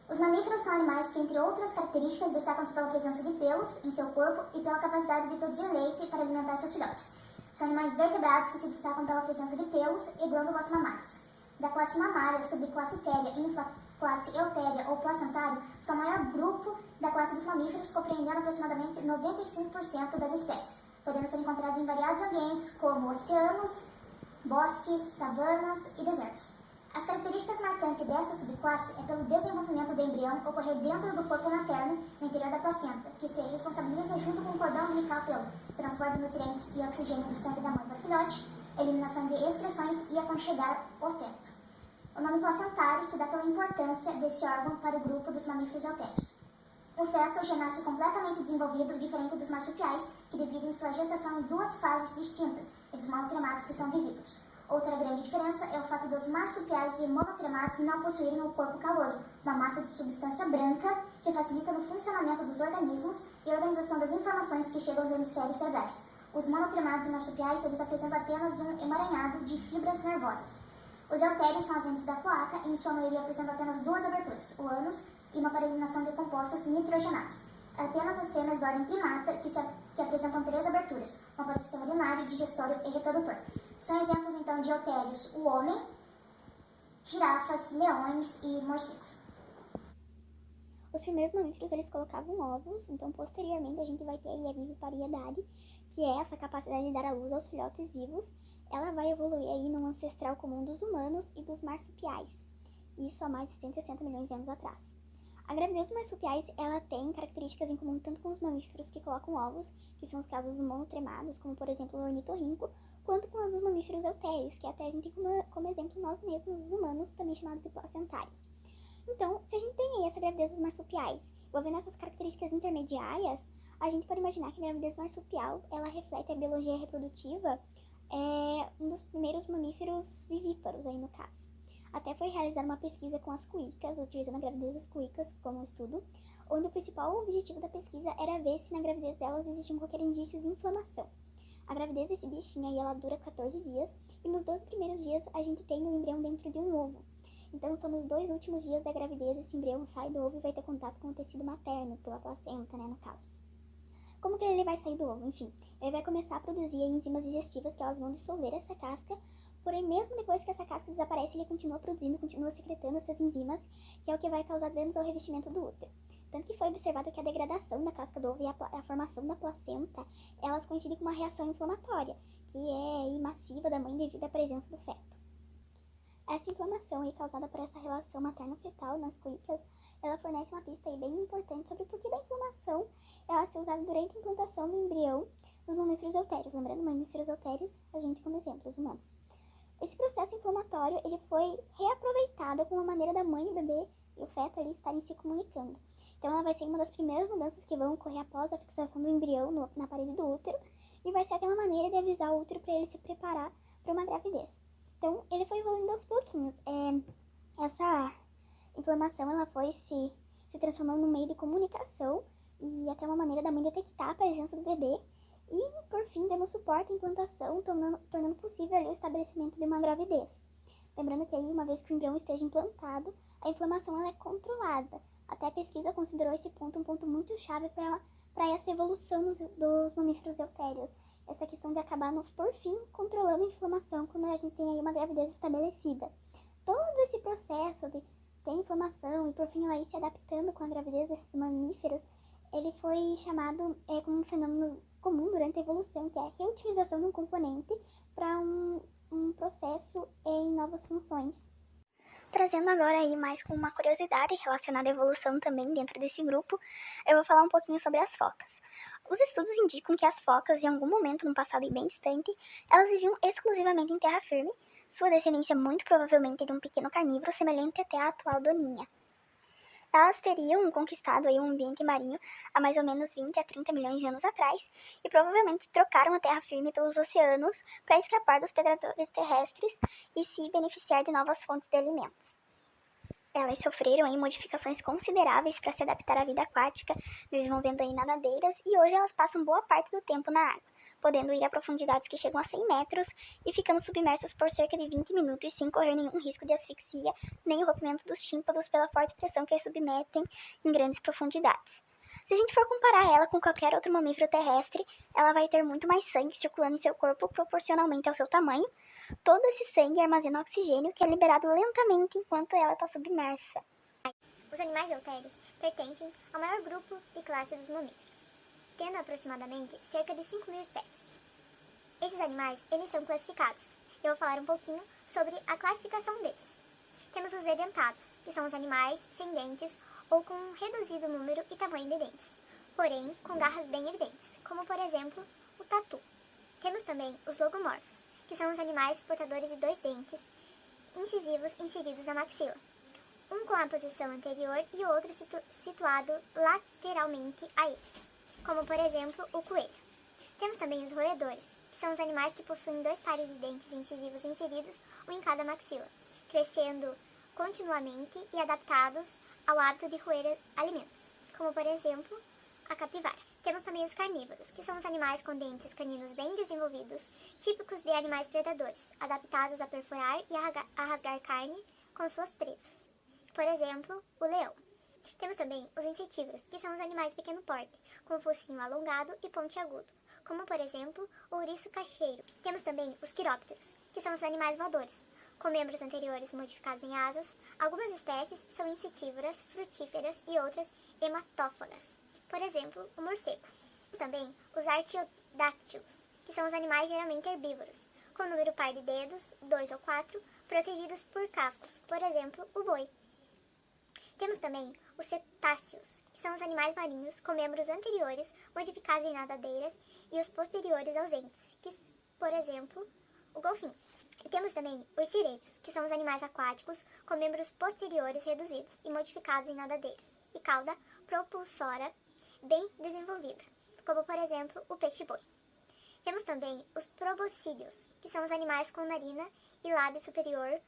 Os mamíferos são animais que, entre outras características, destacam-se pela presença de pelos em seu corpo e pela capacidade de produzir leite para alimentar seus filhotes. São animais vertebrados que se destacam pela presença de pelos e glândulas mamárias. Da classe mamária, subclasse Theria, infraclasse Eutheria ou placentário, são o maior grupo da classe dos mamíferos, compreendendo aproximadamente 95% das espécies, podendo ser encontrados em variados ambientes como oceanos, bosques, savanas e desertos. As características marcantes dessa subclasse é pelo desenvolvimento do embrião ocorrer dentro do corpo materno, no interior da placenta, que se responsabiliza junto com o cordão umbilical pelo transporte de nutrientes e oxigênio do sangue da mãe para o filhote, eliminação de excreções e aconchegar o feto. O nome placentário se dá pela importância desse órgão para o grupo dos mamíferos eutérios. O feto já nasce completamente desenvolvido, diferente dos marsupiais, que dividem sua gestação em duas fases distintas, e dos monotremados, que são vivíparos. Outra grande diferença é o fato dos marsupiais e monotremados não possuírem um corpo caloso, uma massa de substância branca que facilita no funcionamento dos organismos e a organização das informações que chegam aos hemisférios cerebrais. Os monotremados e marsupiais, eles apresentam apenas um emaranhado de fibras nervosas. Os eutérios são agentes da cloaca e, em sua maioria, apresentam apenas duas aberturas, o ânus e uma eliminação de compostos nitrogenados. Apenas as fêmeas da ordem primata que apresentam três aberturas, uma para o sistema urinário, digestório e reprodutor. São exemplos, então, de eutérios o homem, girafas, leões e morcegos. Os primeiros mamíferos, eles colocavam ovos, então posteriormente a gente vai ter aí a vivipariedade, que é essa capacidade de dar à luz aos filhotes vivos. Ela vai evoluir aí num ancestral comum dos humanos e dos marsupiais, isso há mais de 160 milhões de anos atrás. A gravidez dos marsupiais, ela tem características em comum tanto com os mamíferos que colocam ovos, que são os casos dos monotremados, como por exemplo o ornitorrinco, quanto com as dos mamíferos eutérios, que até a gente tem como exemplo nós mesmos, os humanos, também chamados de placentários. Então, se a gente tem aí essa gravidez dos marsupiais, envolvendo essas características intermediárias, a gente pode imaginar que a gravidez marsupial, ela reflete a biologia reprodutiva um dos primeiros mamíferos vivíparos aí no caso. Até foi realizada uma pesquisa com as cuícas, utilizando a gravidez das cuícas como estudo, onde o principal objetivo da pesquisa era ver se na gravidez delas existiam qualquer indícios de inflamação. A gravidez desse bichinho aí, ela dura 14 dias, e nos 12 primeiros dias a gente tem o embrião dentro de um ovo. Então, só nos 2 últimos dias da gravidez esse embrião sai do ovo e vai ter contato com o tecido materno, pela placenta, né, no caso. Como que ele vai sair do ovo? Enfim, ele vai começar a produzir enzimas digestivas que elas vão dissolver essa casca, porém, mesmo depois que essa casca desaparece, ele continua produzindo, continua secretando essas enzimas, que é o que vai causar danos ao revestimento do útero. Tanto que foi observado que a degradação da casca do ovo e a formação da placenta, elas coincidem com uma reação inflamatória, que é massiva da mãe devido à presença do feto. Essa inflamação aí causada por essa relação materno-fetal nas cuícas, ela fornece uma pista aí bem importante sobre o porquê da inflamação ela ser usada durante a implantação do embrião dos mamíferos eutérios. Lembrando, mamíferos eutérios, a gente como exemplo, os humanos. Esse processo inflamatório, ele foi reaproveitado como uma maneira da mãe e o bebê e o feto ali estarem se comunicando. Então ela vai ser uma das primeiras mudanças que vão ocorrer após a fixação do embrião na parede do útero, e vai ser até uma maneira de avisar o útero para ele se preparar para uma gravidez. Então, ele foi evoluindo aos pouquinhos. Essa inflamação, ela foi se transformando num meio de comunicação e até uma maneira da mãe detectar a presença do bebê e, por fim, dando suporte à implantação, tornando possível ali o estabelecimento de uma gravidez. Lembrando que aí, uma vez que o embrião esteja implantado, a inflamação ela é controlada. Até a pesquisa considerou esse ponto um ponto muito chave para essa evolução dos mamíferos eutérios. Essa questão de acabar, por fim, controlando a inflamação quando a gente tem aí uma gravidez estabelecida. Todo esse processo de ter inflamação e, por fim, ela ir se adaptando com a gravidez desses mamíferos, ele foi chamado como um fenômeno comum durante a evolução, que é a reutilização de um componente para um processo em novas funções. Trazendo agora aí mais com uma curiosidade relacionada à evolução também dentro desse grupo, eu vou falar um pouquinho sobre as focas. Os estudos indicam que as focas, em algum momento no passado bem distante, elas viviam exclusivamente em terra firme, sua descendência muito provavelmente de um pequeno carnívoro semelhante até à atual doninha. Elas teriam conquistado aí um ambiente marinho há mais ou menos 20 a 30 milhões de anos atrás e provavelmente trocaram a terra firme pelos oceanos para escapar dos predadores terrestres e se beneficiar de novas fontes de alimentos. Elas sofreram aí modificações consideráveis para se adaptar à vida aquática, desenvolvendo aí nadadeiras, e hoje elas passam boa parte do tempo na água. podendo ir a profundidades que chegam a 100 metros e ficando submersas por cerca de 20 minutos sem correr nenhum risco de asfixia, nem o rompimento dos tímpanos pela forte pressão que as submetem em grandes profundidades. Se a gente for comparar ela com qualquer outro mamífero terrestre, ela vai ter muito mais sangue circulando em seu corpo proporcionalmente ao seu tamanho. Todo esse sangue armazena oxigênio que é liberado lentamente enquanto ela está submersa. Os animais eutérios pertencem ao maior grupo e classe dos mamíferos, tendo aproximadamente cerca de 5.000 espécies. Esses animais, eles são classificados. Eu vou falar um pouquinho sobre a classificação deles. Temos os edentados, que são os animais sem dentes ou com um reduzido número e tamanho de dentes, porém com garras bem evidentes, como por exemplo o tatu. Temos também os logomorfos, que são os animais portadores de 2 dentes incisivos inseridos na maxila, um com a posição anterior e o outro situado lateralmente a esses, como por exemplo o coelho. Temos também os roedores, que são os animais que possuem 2 pares de dentes incisivos inseridos, um em cada maxila, crescendo continuamente e adaptados ao hábito de roer alimentos, como por exemplo a capivara. Temos também os carnívoros, que são os animais com dentes caninos bem desenvolvidos, típicos de animais predadores, adaptados a perfurar e a rasgar carne com suas presas. Por exemplo, o leão. Temos também os insetívoros, que são os animais de pequeno porte, com focinho alongado e pontiagudo, como por exemplo o ouriço cacheiro. Temos também os quirópteros, que são os animais voadores, com membros anteriores modificados em asas. Algumas espécies são insetívoras, frutíferas e outras hematófagas, por exemplo, o morcego. Também os artiodáctilos, que são os animais geralmente herbívoros, com número par de dedos, 2 ou 4, protegidos por cascos, por exemplo, o boi. Temos também os cetáceos, que são os animais marinhos com membros anteriores modificados em nadadeiras e os posteriores ausentes, que, por exemplo, o golfinho. E temos também os cireiros, que são os animais aquáticos com membros posteriores reduzidos e modificados em nadadeiras e cauda propulsora bem desenvolvida, como por exemplo o peixe-boi. Temos também os proboscídeos, que são os animais com narina e lábio superior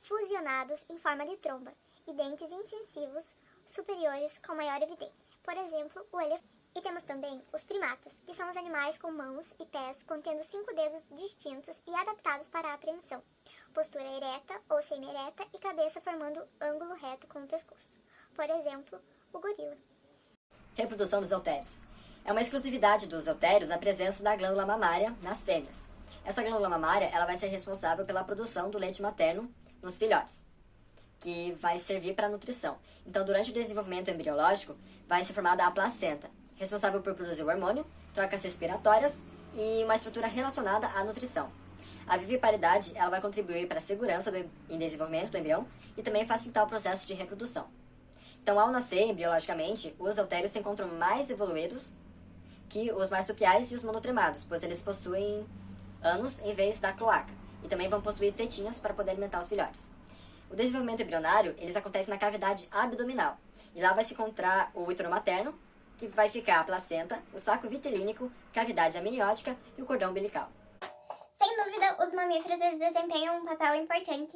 fusionados em forma de tromba e dentes incisivos superiores com maior evidência, por exemplo o elefante. E temos também os primatas, que são os animais com mãos e pés contendo 5 dedos distintos e adaptados para a apreensão, postura ereta ou semi-ereta e cabeça formando ângulo reto com o pescoço, por exemplo, o gorila. Reprodução dos eutérios. É uma exclusividade dos eutérios a presença da glândula mamária nas fêmeas. Essa glândula mamária ela vai ser responsável pela produção do leite materno nos filhotes, que vai servir para a nutrição. Então, durante o desenvolvimento embriológico, vai ser formada a placenta, responsável por produzir o hormônio, trocas respiratórias e uma estrutura relacionada à nutrição. A viviparidade ela vai contribuir para a segurança e desenvolvimento do embrião e também facilitar o processo de reprodução. Então, ao nascer, embriologicamente, os eutérios se encontram mais evoluídos que os marsupiais e os monotremados, pois eles possuem ânus em vez da cloaca e também vão possuir tetinhas para poder alimentar os filhotes. O desenvolvimento embrionário eles acontece na cavidade abdominal e lá vai se encontrar o útero materno, que vai ficar a placenta, o saco vitilínico, cavidade amniótica e o cordão umbilical. Sem dúvida, os mamíferos eles desempenham um papel importante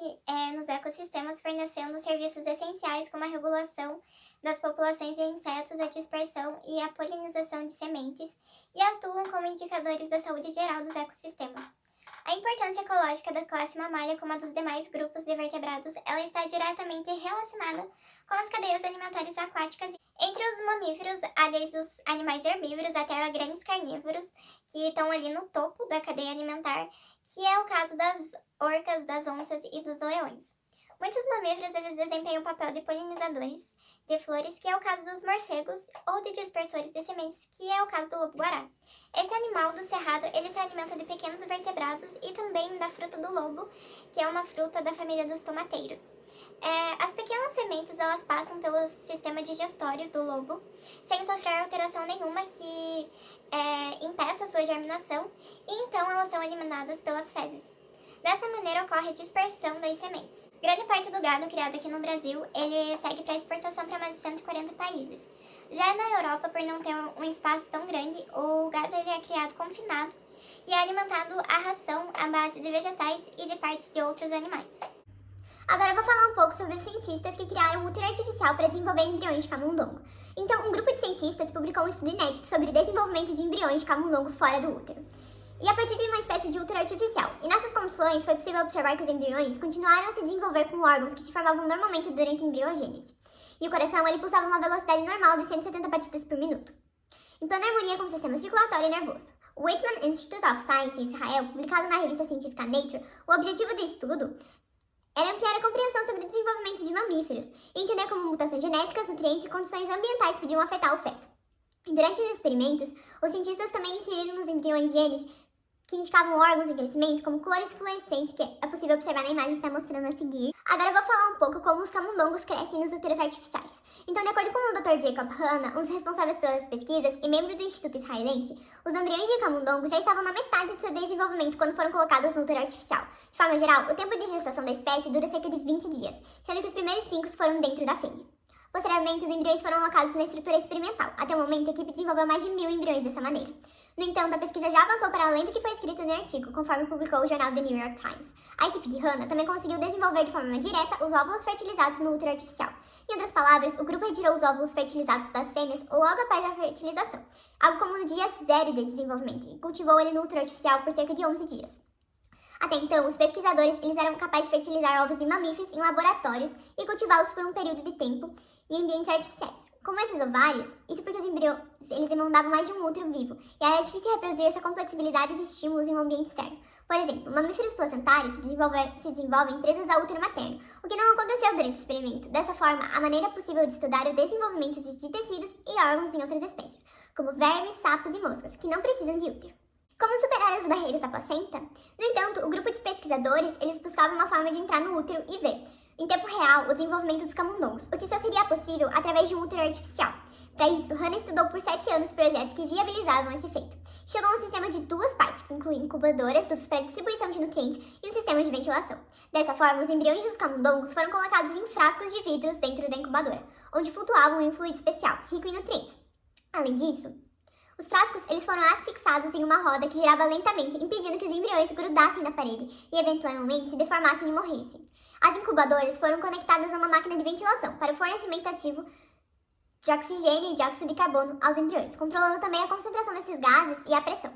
nos ecossistemas, fornecendo serviços essenciais como a regulação das populações de insetos, a dispersão e a polinização de sementes, e atuam como indicadores da saúde geral dos ecossistemas. A importância ecológica da classe mamária, como a dos demais grupos de vertebrados, ela está diretamente relacionada com as cadeias alimentares aquáticas. Entre os mamíferos, há desde os animais herbívoros até grandes carnívoros, que estão ali no topo da cadeia alimentar, que é o caso das orcas, das onças e dos leões. Muitos mamíferos eles desempenham o papel de polinizadores de flores, que é o caso dos morcegos, ou de dispersores de sementes, que é o caso do lobo-guará. Esse animal do cerrado, ele se alimenta de pequenos vertebrados e também da fruta do lobo, que é uma fruta da família dos tomateiros. As pequenas sementes, elas passam pelo sistema digestório do lobo, sem sofrer alteração nenhuma que impeça sua germinação, e então elas são eliminadas pelas fezes. Dessa maneira ocorre a dispersão das sementes. Grande parte do gado criado aqui no Brasil, ele segue para exportação para mais de 140 países. Já na Europa, por não ter um espaço tão grande, o gado ele é criado confinado e é alimentado à ração à base de vegetais e de partes de outros animais. Agora eu vou falar um pouco sobre os cientistas que criaram um útero artificial para desenvolver embriões de camundongo. Então, um grupo de cientistas publicou um estudo inédito sobre o desenvolvimento de embriões de camundongo fora do útero. e a partir de uma espécie de útero artificial. E nessas condições foi possível observar que os embriões continuaram a se desenvolver com órgãos que se formavam normalmente durante a embriogênese. E o coração ele pulsava uma velocidade normal de 170 batidas por minuto, em plena harmonia com o sistema circulatório e nervoso. O Weizmann Institute of Science em Israel, publicado na revista científica Nature, o objetivo do estudo era ampliar a compreensão sobre o desenvolvimento de mamíferos e entender como mutações genéticas, nutrientes e condições ambientais podiam afetar o feto. E durante os experimentos, os cientistas também inseriram nos embriões genes que indicavam órgãos em crescimento, como cores fluorescentes, que é possível observar na imagem que está mostrando a seguir. Agora eu vou falar um pouco como os camundongos crescem nos úteros artificiais. Então, de acordo com o Dr. Jacob Hanna, um dos responsáveis pelas pesquisas e membro do Instituto Israelense, os embriões de camundongo já estavam na metade de seu desenvolvimento quando foram colocados no útero artificial. De forma geral, o tempo de gestação da espécie dura cerca de 20 dias, sendo que os primeiros 5 foram dentro da fêmea. Posteriormente, os embriões foram alocados na estrutura experimental. Até o momento, a equipe desenvolveu mais de 1000 embriões dessa maneira. No entanto, a pesquisa já avançou para além do que foi escrito no artigo, conforme publicou o jornal The New York Times. A equipe de Hanna também conseguiu desenvolver de forma direta os óvulos fertilizados no útero artificial. Em outras palavras, o grupo retirou os óvulos fertilizados das fêmeas logo após a fertilização, algo como no dia 0 de desenvolvimento, e cultivou ele no útero artificial por cerca de 11 dias. Até então, os pesquisadores eles eram capazes de fertilizar ovos de mamíferos em laboratórios e cultivá-los por um período de tempo em ambientes artificiais. Como esses ovários, isso porque os embriões eles demandavam mais de um útero vivo, e era difícil reproduzir essa complexibilidade de estímulos em um ambiente externo. Por exemplo, mamíferos placentários se desenvolvem presos ao útero materno, o que não aconteceu durante o experimento. Dessa forma, a maneira possível de estudar o desenvolvimento de tecidos e órgãos em outras espécies, como vermes, sapos e moscas, que não precisam de útero. Como superar as barreiras da placenta? No entanto, o grupo de pesquisadores eles buscavam uma forma de entrar no útero e ver, em tempo real, o desenvolvimento dos camundongos, o que só seria possível através de um útero artificial. Para isso, Hanna estudou por 7 anos projetos que viabilizavam esse feito. Chegou a um sistema de 2 partes, que inclui incubadoras para distribuição de nutrientes e um sistema de ventilação. Dessa forma, os embriões dos camundongos foram colocados em frascos de vidros dentro da incubadora, onde flutuavam em um fluido especial, rico em nutrientes. Além disso, os frascos eles foram asfixados em uma roda que girava lentamente, impedindo que os embriões grudassem na parede e, eventualmente, se deformassem e morressem. As incubadoras foram conectadas a uma máquina de ventilação para o fornecimento ativo de oxigênio e dióxido de carbono aos embriões, controlando também a concentração desses gases e a pressão.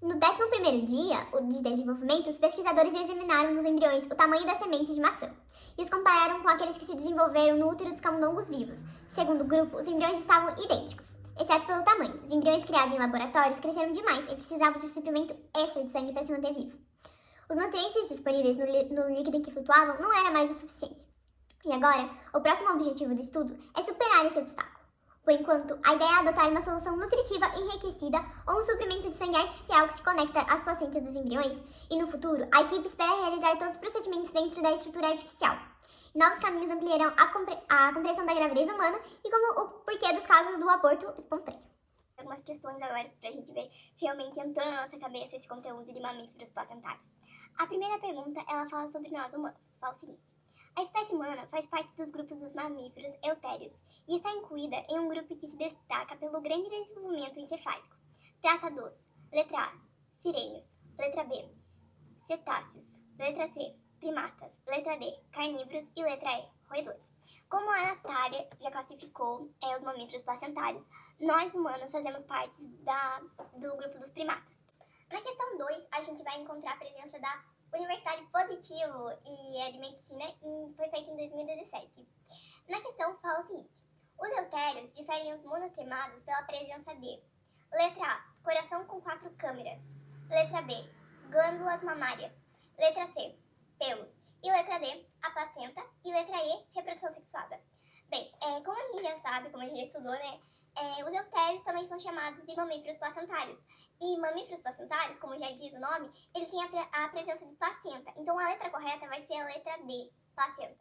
No 11º dia de desenvolvimento, os pesquisadores examinaram nos embriões o tamanho da semente de maçã e os compararam com aqueles que se desenvolveram no útero dos camundongos vivos. Segundo o grupo, os embriões estavam idênticos, exceto pelo tamanho. Os embriões criados em laboratórios cresceram demais e precisavam de um suprimento extra de sangue para se manter vivo. Os nutrientes disponíveis no líquido em que flutuavam não era mais o suficiente. E agora, o próximo objetivo do estudo é superar esse obstáculo. Por enquanto, a ideia é adotar uma solução nutritiva enriquecida ou um suprimento de sangue artificial que se conecta às placentas dos embriões, e no futuro, a equipe espera realizar todos os procedimentos dentro da estrutura artificial. Novos caminhos ampliarão a compreensão da gravidez humana e como o porquê dos casos do aborto espontâneo. Algumas questões agora pra gente ver se realmente entrou na nossa cabeça esse conteúdo de mamíferos placentários. A primeira pergunta, ela fala sobre nós humanos. Fala o seguinte: a espécie humana faz parte dos grupos dos mamíferos eutérios e está incluída em um grupo que se destaca pelo grande desenvolvimento encefálico. Trata dos: letra A, sirênios, letra B, cetáceos, letra C, primatas, letra D, carnívoros e letra E, roedores. Como a Natália já classificou os mamíferos placentários, nós humanos fazemos parte do grupo dos primatas. Na questão 2, a gente vai encontrar a presença da Universidade Positivo e de Medicina, foi feita em 2017. Na questão fala o seguinte: os eutérios diferem dos monotremados pela presença de letra A, coração com 4 câmeras, letra B, glândulas mamárias, letra C, pelos, e letra D, a placenta, e letra E, reprodução sexuada. Bem, como a gente já sabe, como a gente já estudou, né, os eutérios também são chamados de mamíferos placentários. E mamíferos placentários, como já diz o nome, ele tem a presença de placenta. Então a letra correta vai ser a letra D, placenta.